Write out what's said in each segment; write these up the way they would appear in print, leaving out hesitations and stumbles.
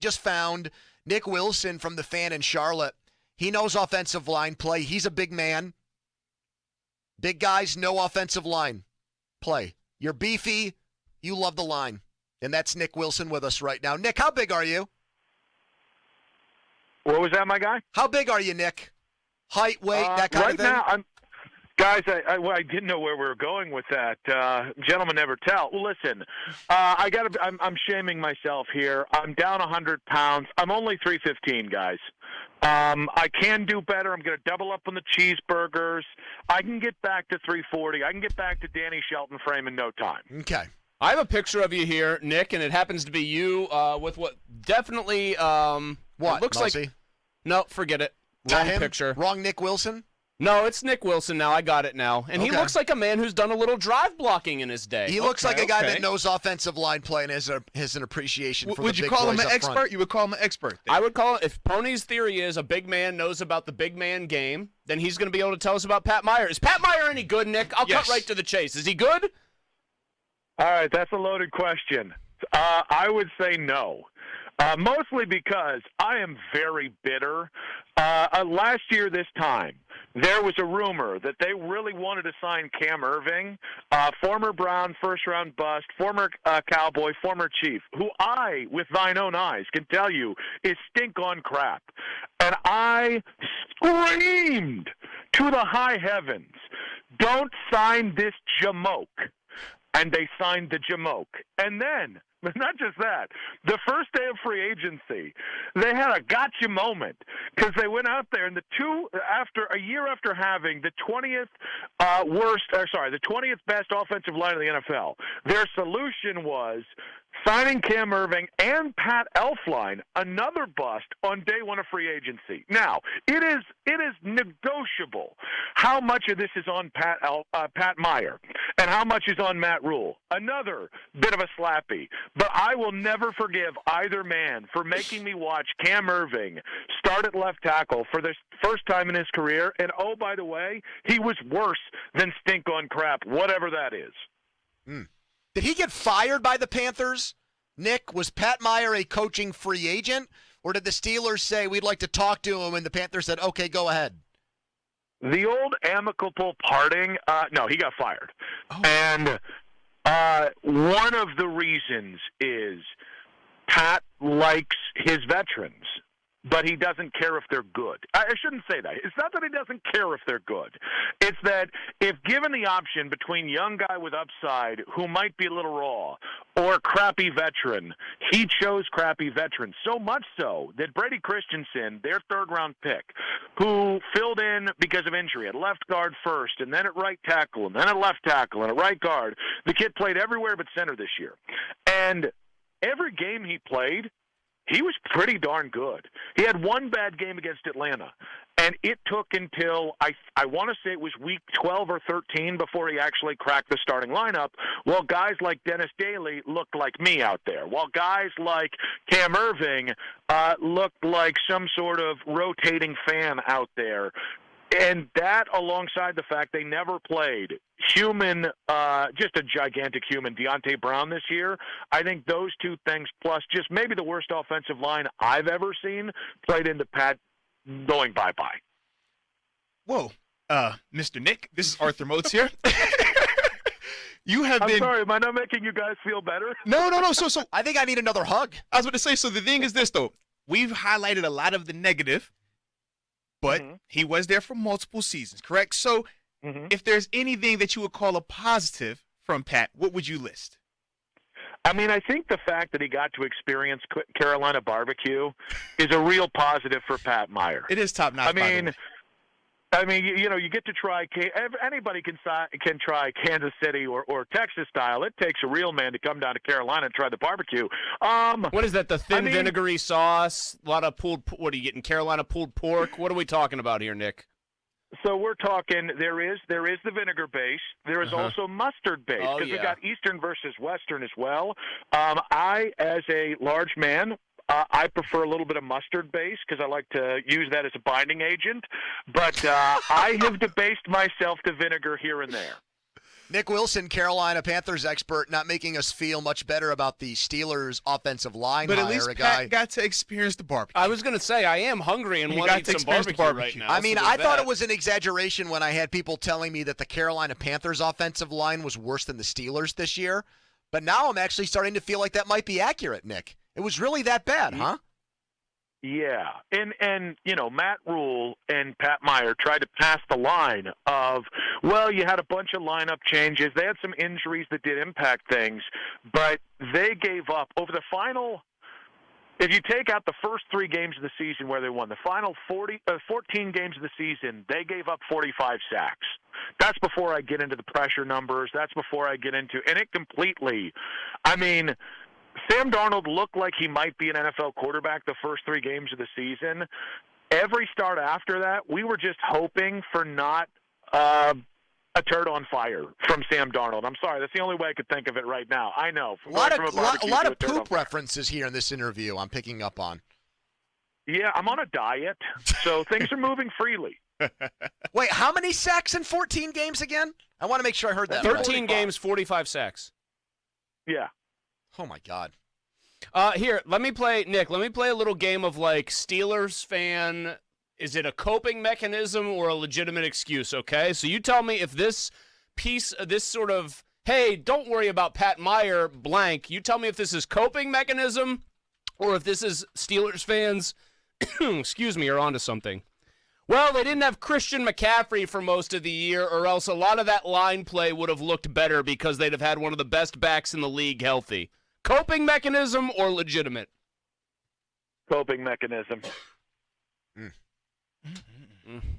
just found Nick Wilson from the Fan in Charlotte. He knows offensive line play. He's a big man. Big guys, no offensive line play. You're beefy. You love the line. And that's Nick Wilson with us right now. Nick, how big are you? What was that, my guy? How big are you, Nick? Height, weight, that kind of thing? Right now, guys, I didn't know where we were going with that. Gentlemen never tell. Listen, I'm shaming myself here. I'm down 100 pounds. I'm only 315, guys. I can do better. I'm going to double up on the cheeseburgers. I can get back to 340. I can get back to Danny Shelton frame in no time. Okay. I have a picture of you here, Nick, and it happens to be you with what definitely What? it looks Mussy? like. No, forget it. Not Wrong him? picture. Wrong Nick Wilson? No, it's Nick Wilson now. I got it now. And he Okay. looks like a man who's done a little drive blocking in his day. He looks like a guy okay. that knows offensive line play and has an appreciation for Would the you big call him boys an up expert? front. You would call him an expert. Then. I would call it, if Pony's theory is a big man knows about the big man game, then he's going to be able to tell us about Pat Meyer. Is Pat Meyer any good, Nick? I'll Yes. cut right to the chase. Is he good? All right, that's a loaded question. I would say no. Mostly because I am very bitter. Last year this time, there was a rumor that they really wanted to sign Cam Irving, former Brown first-round bust, former Cowboy, former Chief, who I, with thine own eyes, can tell you is stink on crap. And I screamed to the high heavens, don't sign this jamoke. And they signed the jamoke. And then, not just that, the first day of free agency, they had a gotcha moment because they went out there and a year after having the 20th the 20th best offensive line in the NFL, their solution was signing Cam Irving and Pat Elflein, another bust, on day one of free agency. Now, it is negotiable how much of this is on Pat Meyer and how much is on Matt Rule. Another bit of a slappy. But I will never forgive either man for making me watch Cam Irving start at left tackle for the first time in his career. And, oh, by the way, he was worse than stink on crap, whatever that is. Did he get fired by the Panthers? Nick, was Pat Meyer a coaching free agent, or did the Steelers say we'd like to talk to him and the Panthers said, okay, go ahead? The old amicable parting, no, he got fired. Oh. And one of the reasons is Pat likes his veterans, but he doesn't care if they're good. I shouldn't say that. It's not that he doesn't care if they're good. It's that if given the option between young guy with upside who might be a little raw or crappy veteran, he chose crappy veteran. So much so that Brady Christensen, their third-round pick, who filled in because of injury at left guard first and then at right tackle and then at left tackle and at right guard, the kid played everywhere but center this year. And every game he played, he was pretty darn good. He had one bad game against Atlanta, and it took until, I want to say it was week 12 or 13 before he actually cracked the starting lineup, while guys like Dennis Daly looked like me out there, while guys like Cam Irving looked like some sort of rotating fan out there. And that, alongside the fact they never played just a gigantic human, Deontay Brown this year, I think those two things, plus just maybe the worst offensive line I've ever seen, played into Pat going bye-bye. Whoa, Mr. Nick, this is Arthur Motes here. I'm sorry, am I not making you guys feel better? No. So I think I need another hug. I was about to say. So the thing is this, though, we've highlighted a lot of the negative, but he was there for multiple seasons, correct? So if there's anything that you would call a positive from Pat, what would you list? I mean, I think the fact that he got to experience Carolina barbecue is a real positive for Pat Meyer. It is top notch. I mean, you get to try. Anybody can try Kansas City or Texas style. It takes a real man to come down to Carolina and try the barbecue. What is that? The thin vinegary sauce? A lot of pulled. What are you getting? Carolina pulled pork? What are we talking about here, Nick? So we're talking. There is the vinegar base. There is also mustard base because we got Eastern versus Western as well. I, as a large man, I prefer a little bit of mustard base because I like to use that as a binding agent. But I have debased myself to vinegar here and there. Nick Wilson, Carolina Panthers expert, not making us feel much better about the Steelers' offensive line. But at hire, least a Pat guy. got to experience the barbecue. I was going to say, I am hungry and want to eat some barbecue right now. I mean, so I thought that. it was an exaggeration when I had people telling me that the Carolina Panthers' offensive line was worse than the Steelers this year. But now I'm actually starting to feel like that might be accurate, Nick. It was really that bad, huh? Yeah, and Matt Rule and Pat Meyer tried to pass the line of, well, you had a bunch of lineup changes. They had some injuries that did impact things, but they gave up over the final. If you take out the first 3 games of the season where they won, the final 14 games of the season, they gave up 45 sacks. That's before I get into the pressure numbers. That's before I get into – and it completely – I mean, Sam Darnold looked like he might be an NFL quarterback the first 3 games of the season. Every start after that, we were just hoping for not a turd on fire from Sam Darnold. I'm sorry, that's the only way I could think of it right now. I know. A lot of poop references here in this interview I'm picking up on. Yeah, I'm on a diet, so things are moving freely. Wait, how many sacks in 14 games again? I want to make sure I heard that 13 right. games, 45 sacks. Yeah. Oh, my God. Here, let me play a little game of, like, Steelers fan. Is it a coping mechanism or a legitimate excuse, okay? So you tell me if this sort of, hey, don't worry about Pat Meyer, blank. You tell me if this is coping mechanism or if this is Steelers fans, excuse me, are onto something. Well, they didn't have Christian McCaffrey for most of the year, or else a lot of that line play would have looked better because they'd have had one of the best backs in the league healthy. Coping mechanism or legitimate? Coping mechanism.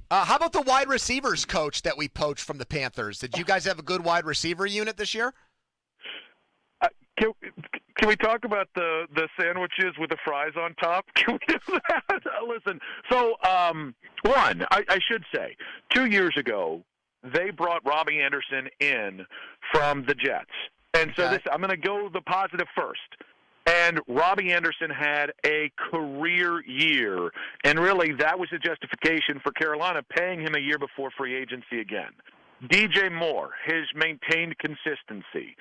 How about the wide receivers coach that we poached from the Panthers? Did you guys have a good wide receiver unit this year? Can we talk about the sandwiches with the fries on top? Can we do that? Listen, so one, I should say, 2 years ago, they brought Robbie Anderson in from the Jets. And so I'm going to go the positive first. And Robbie Anderson had a career year, and really that was the justification for Carolina paying him a year before free agency again. DJ Moore has maintained consistency.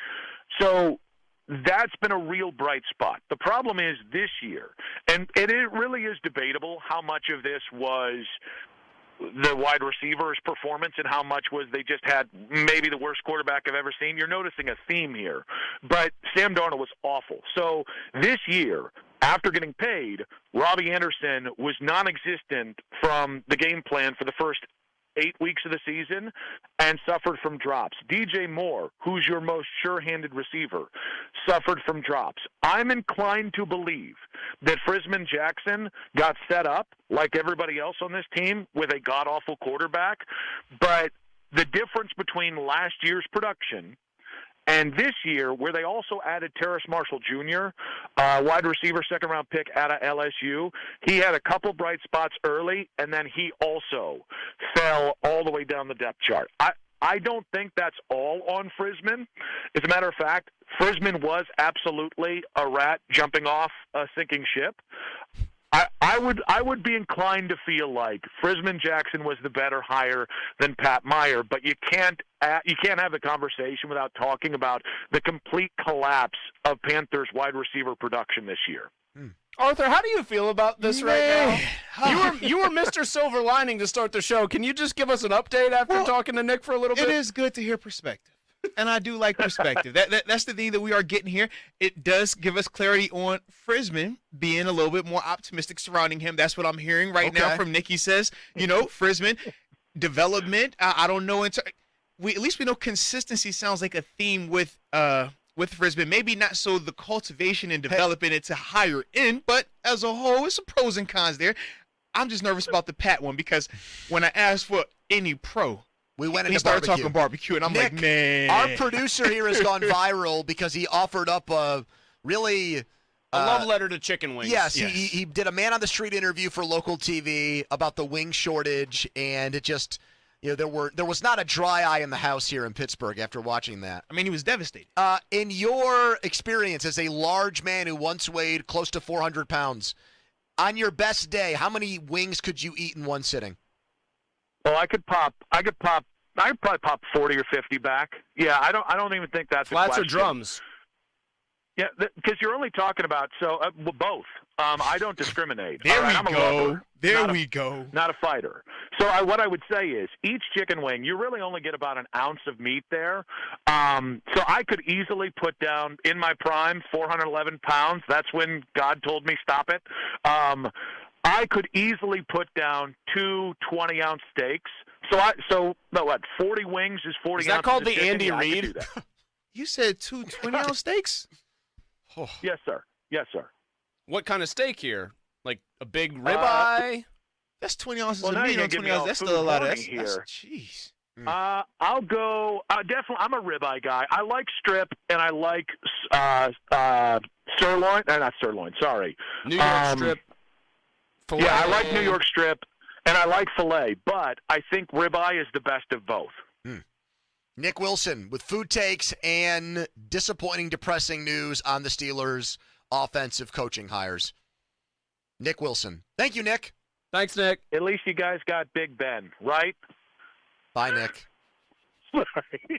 So that's been a real bright spot. The problem is this year, and it really is debatable how much of this was the wide receiver's performance and how much was they just had maybe the worst quarterback I've ever seen. You're noticing a theme here. But Sam Darnold was awful. So this year, after getting paid, Robbie Anderson was non-existent from the game plan for the first 8 weeks of the season and suffered from drops. DJ Moore, who's your most sure-handed receiver, suffered from drops. I'm inclined to believe that Frisman Jackson got set up, like everybody else on this team, with a god-awful quarterback. But the difference between last year's production and this year, where they also added Terrace Marshall Jr., wide receiver, second-round pick out of LSU, he had a couple bright spots early, and then he also fell all the way down the depth chart. I don't think that's all on Frisman. As a matter of fact, Frisman was absolutely a rat jumping off a sinking ship. I would be inclined to feel like Frisman Jackson was the better hire than Pat Meyer, but you can't have the conversation without talking about the complete collapse of Panthers wide receiver production this year. Arthur, how do you feel about this right now? You were Mr. Silver Lining to start the show. Can you just give us an update after talking to Nick for a little bit? It is good to hear perspective. And I do like perspective. That's the thing that we are getting here. It does give us clarity on Frisman being a little bit more optimistic surrounding him. That's what I'm hearing right now from Nick. He says, Frisman, development. I don't know. At least we know consistency sounds like a theme with Frisman. Maybe not so the cultivation and developing it to higher end, but as a whole, it's some pros and cons there. I'm just nervous about the Pat one because when I asked for any pro, we went into he started barbecue. talking barbecue, and I'm Nick, like, man. Our producer here has gone viral because he offered up a really a love letter to chicken wings. Yes. He did a man-on-the-street interview for local TV about the wing shortage, and it just, there was not a dry eye in the house here in Pittsburgh after watching that. I mean, he was devastated. In your experience as a large man who once weighed close to 400 pounds, on your best day, how many wings could you eat in one sitting? Well, I could pop I'd probably pop 40 or 50 back. Yeah, I don't even think that's Flats a or question. drums? Yeah, because you're only talking about both. I don't discriminate. There All right, I'm we a go. lover, There we go. not a fighter. So what I would say is each chicken wing, you really only get about an ounce of meat there. So I could easily put down, in my prime, 411 pounds. That's when God told me stop it. I could easily put down two 20-ounce steaks. So 40 wings is 40 ounces. Is that called of the chicken? Andy Yeah, I could Reid? do that. You said two 20-ounce steaks? Oh. Yes, sir. Yes, sir. What kind of steak here? Like a big ribeye? That's 20 ounces Well, of now meat you're on gonna give 20 me ounces. all That's food still a lot of horny that's here. jeez. I'll go. Definitely, I'm a ribeye guy. I like strip and I like sirloin. Not sirloin. Sorry. New York strip. Filet. Yeah, I like New York strip and I like filet, but I think ribeye is the best of both. Nick Wilson with food takes and disappointing, depressing news on the Steelers' offensive coaching hires. Nick Wilson. Thank you, Nick. Thanks, Nick. At least you guys got Big Ben, right? Bye, Nick. Sorry.